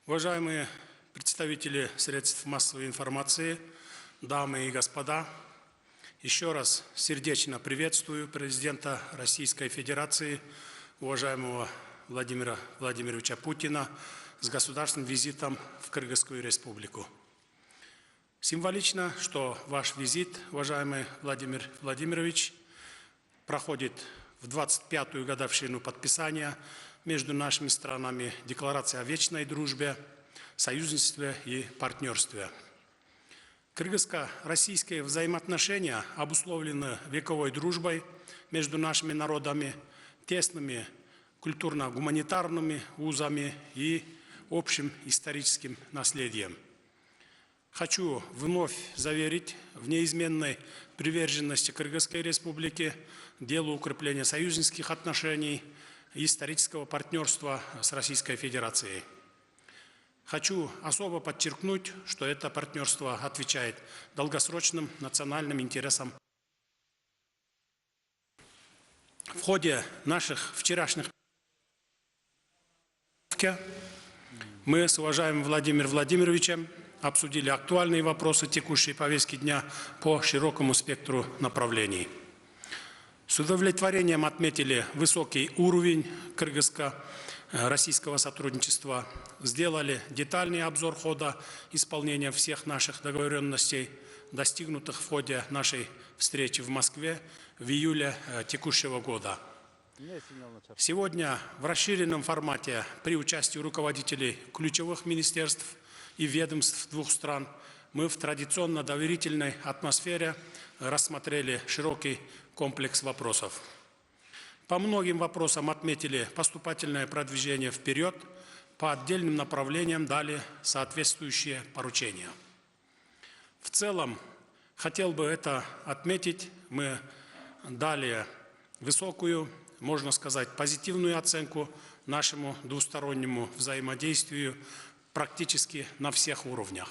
Уважаемые представители средств массовой информации, дамы и господа, еще раз сердечно приветствую президента Российской Федерации, уважаемого Владимира Владимировича Путина, с государственным визитом в Кыргызскую республику. Символично, что ваш визит, уважаемый Владимир Владимирович, проходит в 25-ю годовщину подписания между нашими странами Декларации о вечной дружбе, союзничестве и партнерстве. Кыргызско-российские взаимоотношения обусловлены вековой дружбой между нашими народами, тесными культурно-гуманитарными узами и общим историческим наследием. Хочу вновь заверить в неизменной приверженности Кыргызской республики делу укрепления союзнических отношений и исторического партнерства с Российской Федерацией. Хочу особо подчеркнуть, что это партнерство отвечает долгосрочным национальным интересам. В ходе наших вчерашних мы с уважаемым Владимиром Владимировичем обсудили актуальные вопросы текущей повестки дня по широкому спектру направлений. С удовлетворением отметили высокий уровень кыргызско-российского сотрудничества, сделали детальный обзор хода исполнения всех наших договоренностей, достигнутых в ходе нашей встречи в Москве в июле текущего года. Сегодня в расширенном формате при участии руководителей ключевых министерств и ведомств двух стран мы в традиционно доверительной атмосфере рассмотрели широкий комплекс вопросов. По многим вопросам отметили поступательное продвижение вперед, по отдельным направлениям дали соответствующие поручения. В целом, хотел бы это отметить, мы дали высокую, можно сказать, позитивную оценку нашему двустороннему взаимодействию практически на всех уровнях.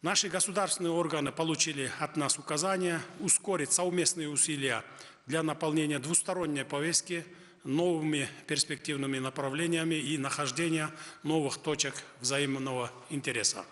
Наши государственные органы получили от нас указания ускорить совместные усилия для наполнения двусторонней повестки новыми перспективными направлениями и нахождения новых точек взаимного интереса.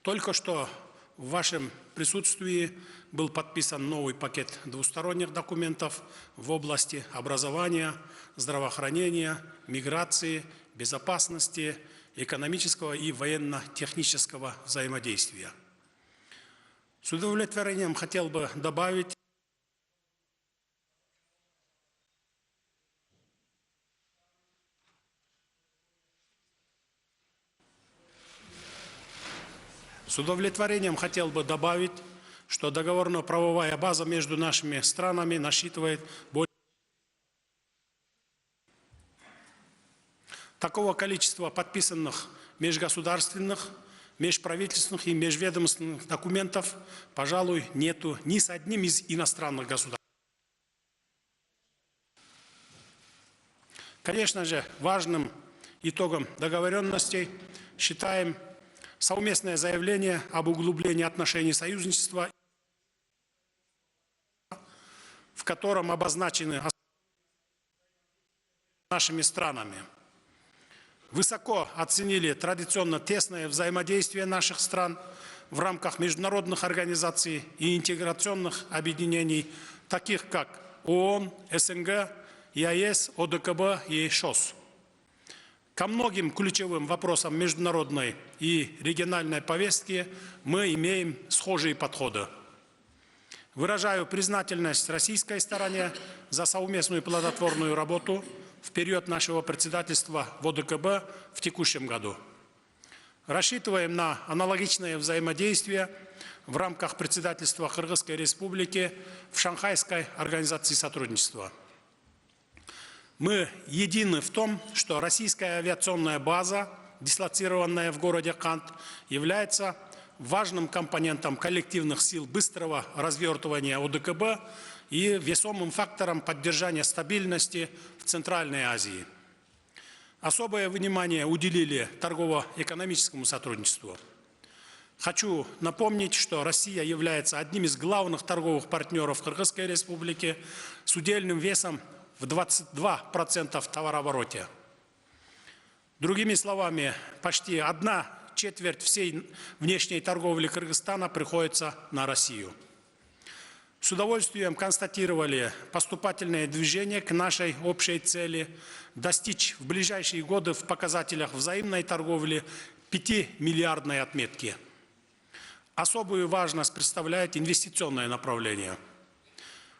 Только что в вашем присутствии был подписан новый пакет двусторонних документов в области образования, здравоохранения, миграции, безопасности, экономического и военно-технического взаимодействия. С удовлетворением хотел бы добавить, что договорно-правовая база между нашими странами насчитывает более такого количества подписанных межгосударственных, межправительственных и межведомственных документов, пожалуй, нету ни с одним из иностранных государств. Конечно же, важным итогом договоренностей считаем совместное заявление об углублении отношений союзничества, в котором обозначены нашими странами. Высоко оценили традиционно тесное взаимодействие наших стран в рамках международных организаций и интеграционных объединений, таких как ООН, СНГ, ЕАЭС, ОДКБ и ШОС. Ко многим ключевым вопросам международной и региональной повестки мы имеем схожие подходы. Выражаю признательность российской стороне за совместную плодотворную работу в период нашего председательства в ОДКБ в текущем году. Рассчитываем на аналогичное взаимодействие в рамках председательства Кыргызской республики в Шанхайской организации сотрудничества. Мы едины в том, что российская авиационная база, дислоцированная в городе Кант, является важным компонентом коллективных сил быстрого развертывания ОДКБ и весомым фактором поддержания стабильности в Центральной Азии. Особое внимание уделили торгово-экономическому сотрудничеству. Хочу напомнить, что Россия является одним из главных торговых партнеров Кыргызской республики с удельным весом в 22% в товарообороте. Другими словами, почти 1/4 всей внешней торговли Кыргызстана приходится на Россию. С удовольствием констатировали поступательное движение к нашей общей цели достичь в ближайшие годы в показателях взаимной торговли 5-миллиардной отметки. Особую важность представляет инвестиционное направление.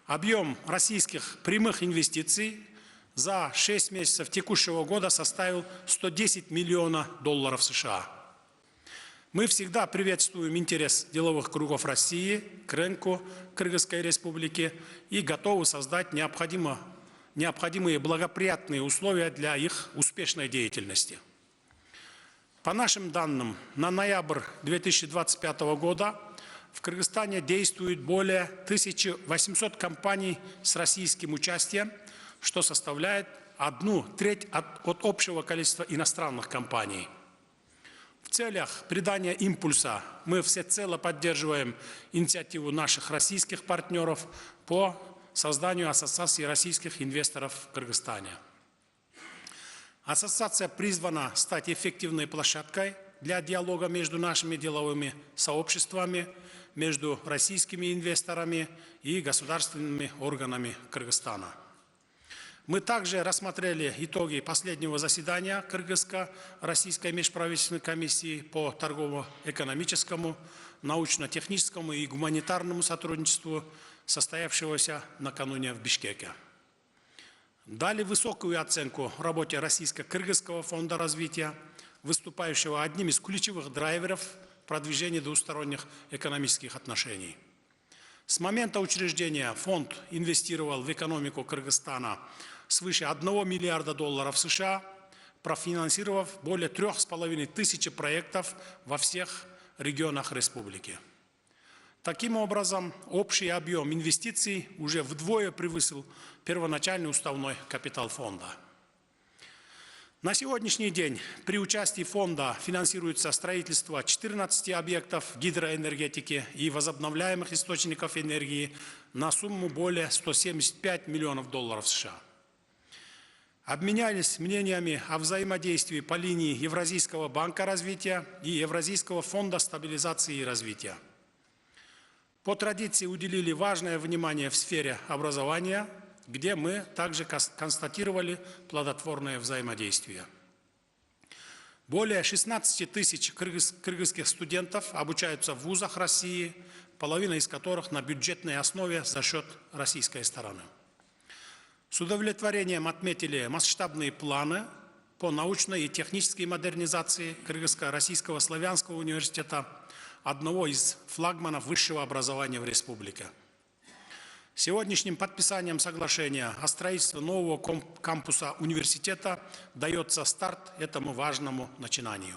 Объем российских прямых инвестиций за 6 месяцев текущего года составил $110 миллионов США. Мы всегда приветствуем интерес деловых кругов России к рынку Кыргызской Республики и готовы создать необходимые благоприятные условия для их успешной деятельности. По нашим данным, на ноябрь 2025 года в Кыргызстане действует более 1800 компаний с российским участием, что составляет 1/3 от общего количества иностранных компаний. В целях придания импульса мы всецело поддерживаем инициативу наших российских партнеров по созданию Ассоциации российских инвесторов в Кыргызстане. Ассоциация призвана стать эффективной площадкой для диалога между нашими деловыми сообществами, между российскими инвесторами и государственными органами Кыргызстана. Мы также рассмотрели итоги последнего заседания Кыргызско-Российской межправительственной комиссии по торгово-экономическому, научно-техническому и гуманитарному сотрудничеству, состоявшегося накануне в Бишкеке. Дали высокую оценку работе Российско-Кыргызского фонда развития, выступающего одним из ключевых драйверов продвижения двусторонних экономических отношений. С момента учреждения фонд инвестировал в экономику Кыргызстана свыше $1 миллиарда США, профинансировав более 3500 проектов во всех регионах республики. Таким образом, общий объем инвестиций уже вдвое превысил первоначальный уставной капитал фонда. На сегодняшний день при участии фонда финансируется строительство 14 объектов гидроэнергетики и возобновляемых источников энергии на сумму более $175 миллионов США. Обменялись мнениями о взаимодействии по линии Евразийского банка развития и Евразийского фонда стабилизации и развития. По традиции уделили важное внимание в сфере образования, где мы также констатировали плодотворное взаимодействие. Более 16 тысяч кыргызских студентов обучаются в вузах России, половина из которых на бюджетной основе за счет российской стороны. С удовлетворением отметили масштабные планы по научной и технической модернизации Кыргызско-Российского славянского университета, одного из флагманов высшего образования в республике. Сегодняшним подписанием соглашения о строительстве нового кампуса университета дается старт этому важному начинанию.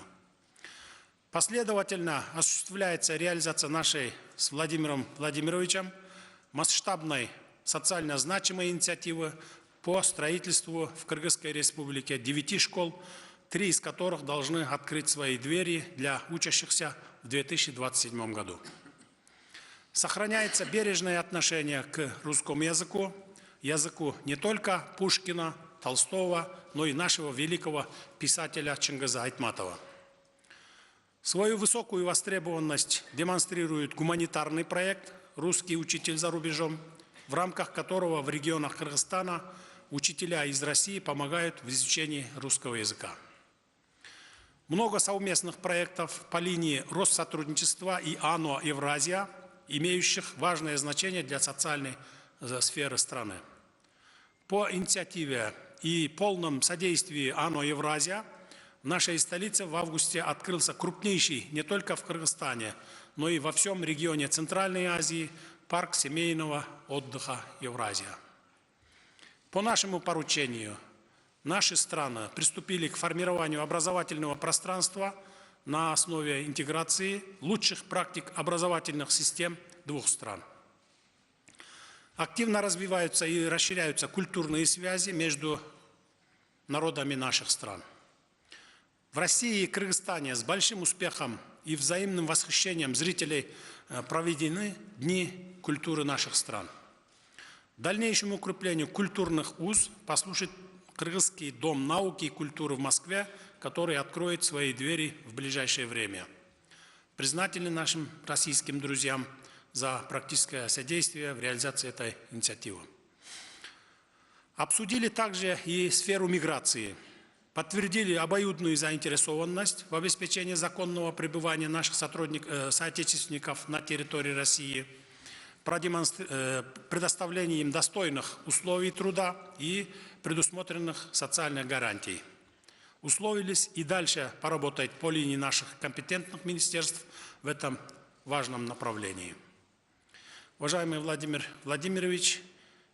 Последовательно осуществляется реализация нашей с Владимиром Владимировичем масштабной социально значимой инициативы по строительству в Кыргызской республике 9 школ, 3 из которых должны открыть свои двери для учащихся в 2027 году. Сохраняется бережное отношение к русскому языку не только Пушкина, Толстого, но и нашего великого писателя Чингиза Айтматова. Свою высокую востребованность демонстрирует гуманитарный проект «Русский учитель за рубежом», в рамках которого в регионах Кыргызстана учителя из России помогают в изучении русского языка. Много совместных проектов по линии Россотрудничества и АНО «Евразия», имеющих важное значение для социальной сферы страны. По инициативе и полном содействии АНО «Евразия» в нашей столице в августе открылся крупнейший не только в Кыргызстане, но и во всем регионе Центральной Азии парк семейного отдыха «Евразия». По нашему поручению наши страны приступили к формированию образовательного пространства на основе интеграции лучших практик образовательных систем двух стран. Активно развиваются и расширяются культурные связи между народами наших стран. В России и Кыргызстане с большим успехом и взаимным восхищением зрителей проведены Дни культуры наших стран. Дальнейшему укреплению культурных уз послужит Кыргызский дом науки и культуры в Москве, который откроет свои двери в ближайшее время. Признательны нашим российским друзьям за практическое содействие в реализации этой инициативы. Обсудили также и сферу миграции. Подтвердили обоюдную заинтересованность в обеспечении законного пребывания наших соотечественников на территории России, предоставлении им достойных условий труда и предусмотренных социальных гарантий. Условились и дальше поработать по линии наших компетентных министерств в этом важном направлении. Уважаемый Владимир Владимирович,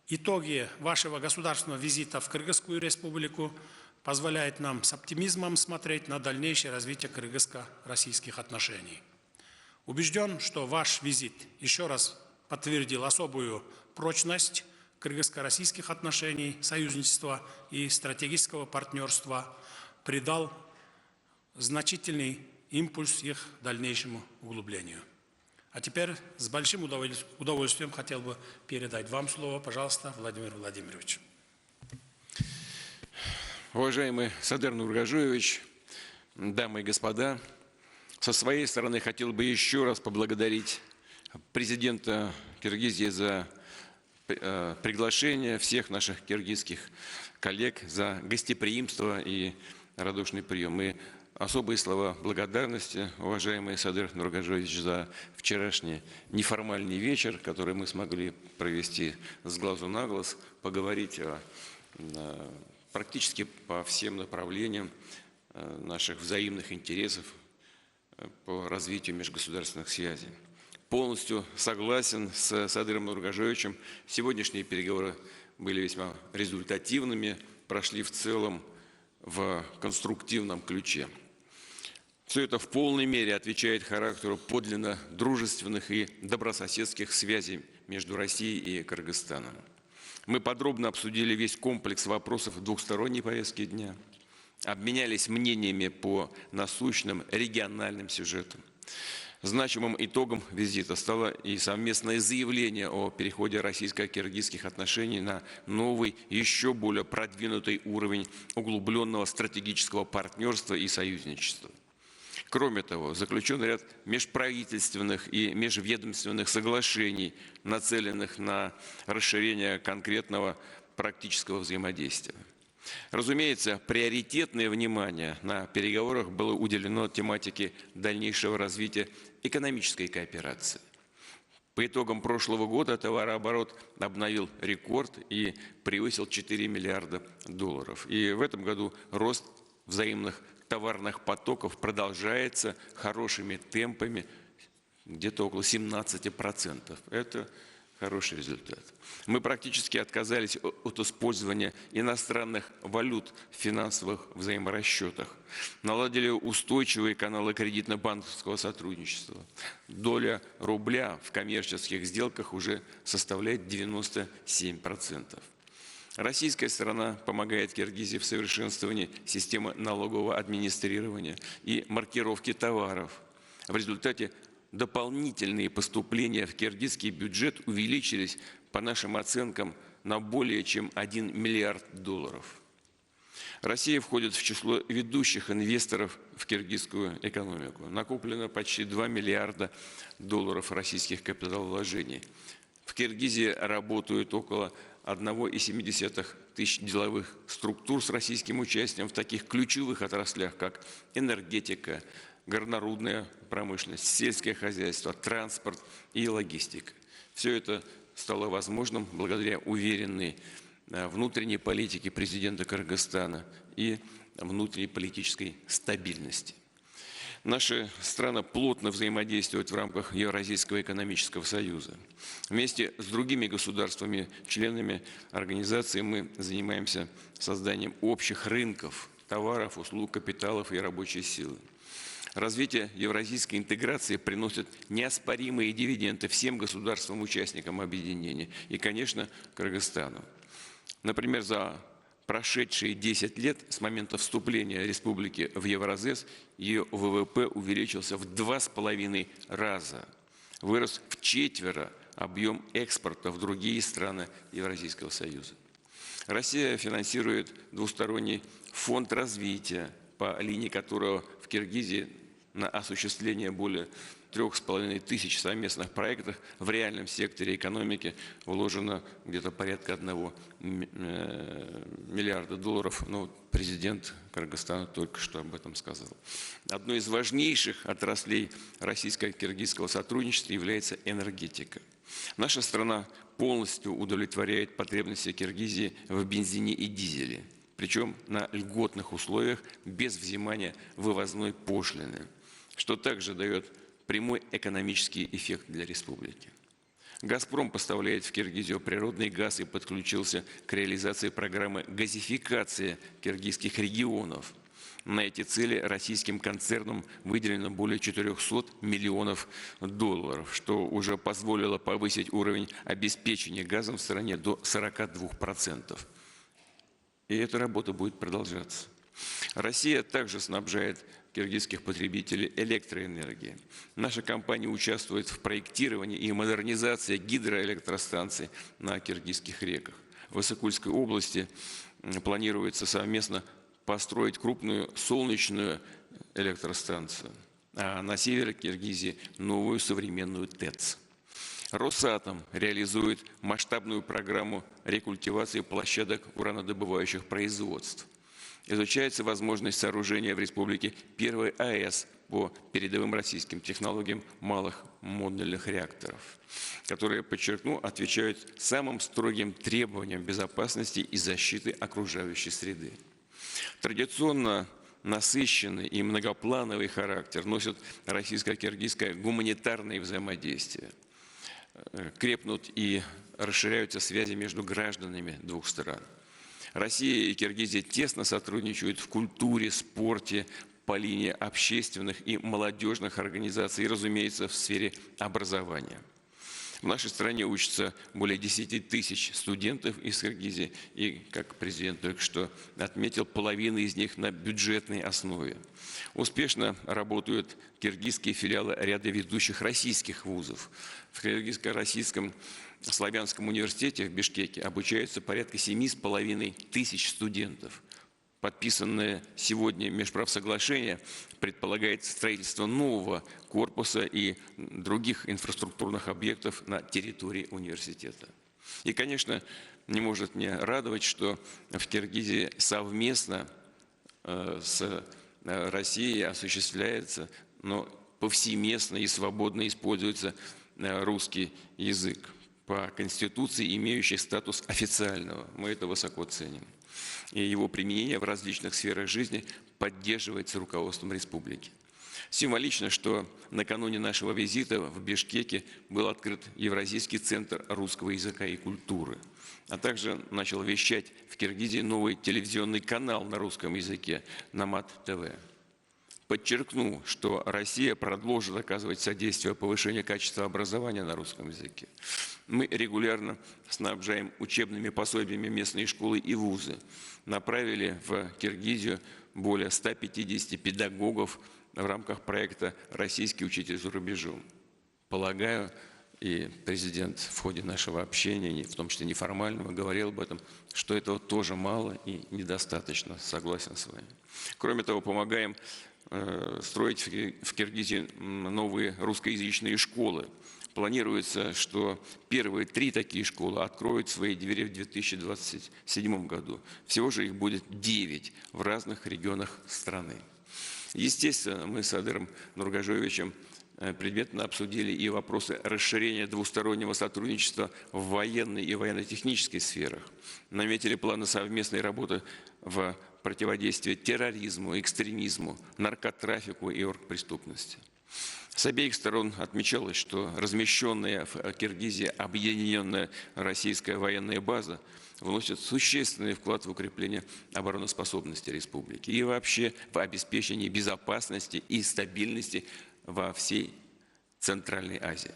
итоги вашего государственного визита в Кыргызскую республику позволяют нам с оптимизмом смотреть на дальнейшее развитие кыргызско-российских отношений. Убежден, что ваш визит еще раз подтвердил особую прочность кыргызско-российских отношений, союзничества и стратегического партнерства, придал значительный импульс их дальнейшему углублению. А теперь с большим удовольствием хотел бы передать вам слово, пожалуйста, Владимир Владимирович. Уважаемый Садыр Нургажоевич, дамы и господа, со своей стороны хотел бы еще раз поблагодарить президента Киргизии за приглашение всех наших киргизских коллег, за гостеприимство и радушный прием. И особые слова благодарности, уважаемый Садыр Нургажоевич, за вчерашний неформальный вечер, который мы смогли провести с глазу на глаз, поговорить практически по всем направлениям наших взаимных интересов по развитию межгосударственных связей. Полностью согласен с Садыром Нургажоевичем. Сегодняшние переговоры были весьма результативными, прошли в целом в конструктивном ключе. Все это в полной мере отвечает характеру подлинно дружественных и добрососедских связей между Россией и Кыргызстаном. Мы подробно обсудили весь комплекс вопросов двухсторонней повестки дня, обменялись мнениями по насущным региональным сюжетам. Значимым итогом визита стало и совместное заявление о переходе российско-киргизских отношений на новый, еще более продвинутый уровень углубленного стратегического партнерства и союзничества. Кроме того, заключен ряд межправительственных и межведомственных соглашений, нацеленных на расширение конкретного практического взаимодействия. Разумеется, приоритетное внимание на переговорах было уделено тематике дальнейшего развития экономической кооперации. По итогам прошлого года товарооборот обновил рекорд и превысил 4 миллиарда долларов. И в этом году рост взаимных товарных потоков продолжается хорошими темпами, где-то около 17%. Это хороший результат. Мы практически отказались от использования иностранных валют в финансовых взаиморасчетах. Наладили устойчивые каналы кредитно-банковского сотрудничества. Доля рубля в коммерческих сделках уже составляет 97%. Российская сторона помогает Киргизии в совершенствовании системы налогового администрирования и маркировки товаров. В результате дополнительные поступления в киргизский бюджет увеличились, по нашим оценкам, на более чем 1 миллиард долларов. Россия входит в число ведущих инвесторов в киргизскую экономику. Накоплено почти 2 миллиарда долларов российских капиталовложений. В Киргизии работают около 1,7 тысяч деловых структур с российским участием в таких ключевых отраслях, как энергетика, горнорудная промышленность, сельское хозяйство, транспорт и логистика. Все это стало возможным благодаря уверенной внутренней политике президента Кыргызстана и внутренней политической стабильности. Наши страны плотно взаимодействуют в рамках Евразийского экономического союза. Вместе с другими государствами, членами организации, мы занимаемся созданием общих рынков товаров, услуг, капиталов и рабочей силы. Развитие евразийской интеграции приносит неоспоримые дивиденды всем государствам-участникам объединения и, конечно, Кыргызстану. Например, за прошедшие 10 лет с момента вступления республики в Евразес ее ВВП увеличился в 2,5 раза. Вырос в 4 объем экспорта в другие страны Евразийского союза. Россия финансирует двусторонний фонд развития, по линии которого в Киргизии на осуществление более 3500 совместных проектов в реальном секторе экономики вложено где-то порядка $1 миллиарда. Ну, президент Кыргызстана только что об этом сказал. Одной из важнейших отраслей российско-киргизского сотрудничества является энергетика. Наша страна полностью удовлетворяет потребности Киргизии в бензине и дизеле, причем на льготных условиях, без взимания вывозной пошлины, что также дает прямой экономический эффект для республики. «Газпром» поставляет в Киргизию природный газ и подключился к реализации программы газификации киргизских регионов. На эти цели российским концернам выделено более $400 миллионов, что уже позволило повысить уровень обеспечения газом в стране до 42%. И эта работа будет продолжаться. Россия также снабжает киргизских потребителей электроэнергией. Наша компания участвует в проектировании и модернизации гидроэлектростанций на киргизских реках. В Иссык-Кульской области планируется совместно построить крупную солнечную электростанцию, а на севере Киргизии новую современную ТЭЦ. Росатом реализует масштабную программу рекультивации площадок уранодобывающих производств. Изучается возможность сооружения в республике первой АЭС по передовым российским технологиям малых модульных реакторов, которые, подчеркну, отвечают самым строгим требованиям безопасности и защиты окружающей среды. Традиционно насыщенный и многоплановый характер носит российско-киргизское гуманитарное взаимодействие. Крепнут и расширяются связи между гражданами двух стран. Россия и Киргизия тесно сотрудничают в культуре, спорте, по линии общественных и молодежных организаций и, разумеется, в сфере образования. В нашей стране учатся более 10 тысяч студентов из Киргизии, и, как президент только что отметил, половина из них на бюджетной основе. Успешно работают киргизские филиалы ряда ведущих российских вузов. В Киргизско-российском славянском университете в Бишкеке обучаются порядка 7,5 тысяч студентов. Подписанное сегодня межправсоглашение предполагает строительство нового корпуса и других инфраструктурных объектов на территории университета. И, конечно, не может не радовать, что в Киргизии совместно с Россией осуществляется, но повсеместно и свободно используется русский язык, по Конституции имеющий статус официального. Мы это высоко ценим. И его применение в различных сферах жизни поддерживается руководством республики. Символично, что накануне нашего визита в Бишкеке был открыт Евразийский центр русского языка и культуры, а также начал вещать в Киргизии новый телевизионный канал на русском языке «Намат-ТВ». Подчеркну, что Россия продолжит оказывать содействие повышению качества образования на русском языке. Мы регулярно снабжаем учебными пособиями местные школы и вузы. Направили в Киргизию более 150 педагогов в рамках проекта «Российский учитель за рубежом». Полагаю, и президент в ходе нашего общения, в том числе неформального, говорил об этом, что этого тоже мало и недостаточно. Согласен с вами. Кроме того, помогаем строить в Киргизии новые русскоязычные школы. Планируется, что первые 3 такие школы откроют свои двери в 2027 году. Всего же их будет 9 в разных регионах страны. Естественно, мы с Садыром Нургажоевичем предметно обсудили и вопросы расширения двустороннего сотрудничества в военной и военно-технической сферах. Наметили планы совместной работы в противодействии терроризму, экстремизму, наркотрафику и оргпреступности. С обеих сторон отмечалось, что размещенная в Киргизии объединенная российская военная база вносит существенный вклад в укрепление обороноспособности республики и вообще в обеспечение безопасности и стабильности во всей Центральной Азии.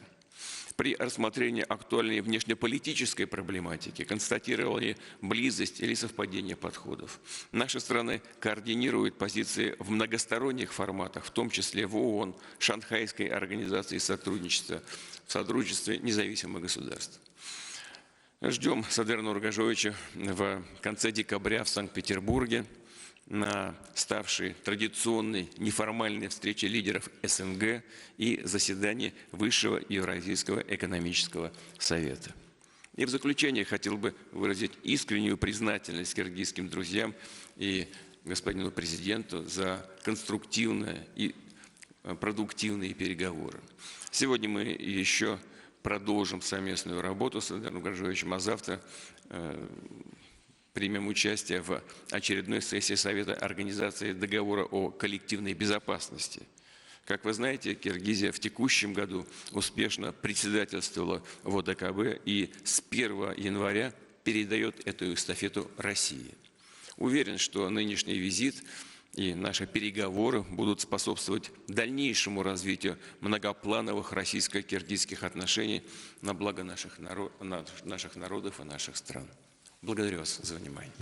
При рассмотрении актуальной внешнеполитической проблематики констатировали близость или совпадение подходов. Наши страны координируют позиции в многосторонних форматах, в том числе в ООН, Шанхайской организации сотрудничества, в сотрудничестве независимых государств. Ждем Садыра Нургажевича в конце декабря в Санкт-Петербурге на ставшей традиционной неформальной встрече лидеров СНГ и заседании Высшего Евразийского экономического совета. И в заключение хотел бы выразить искреннюю признательность киргизским друзьям и господину президенту за конструктивные и продуктивные переговоры. Сегодня мы еще продолжим совместную работу с Садыром Нургажевичем, а завтра примем участие в очередной сессии Совета Организации договора о коллективной безопасности. Как вы знаете, Киргизия в текущем году успешно председательствовала в ОДКБ и с 1 января передает эту эстафету России. Уверен, что нынешний визит и наши переговоры будут способствовать дальнейшему развитию многоплановых российско-киргизских отношений на благо наших народов и наших стран. Благодарю вас за внимание.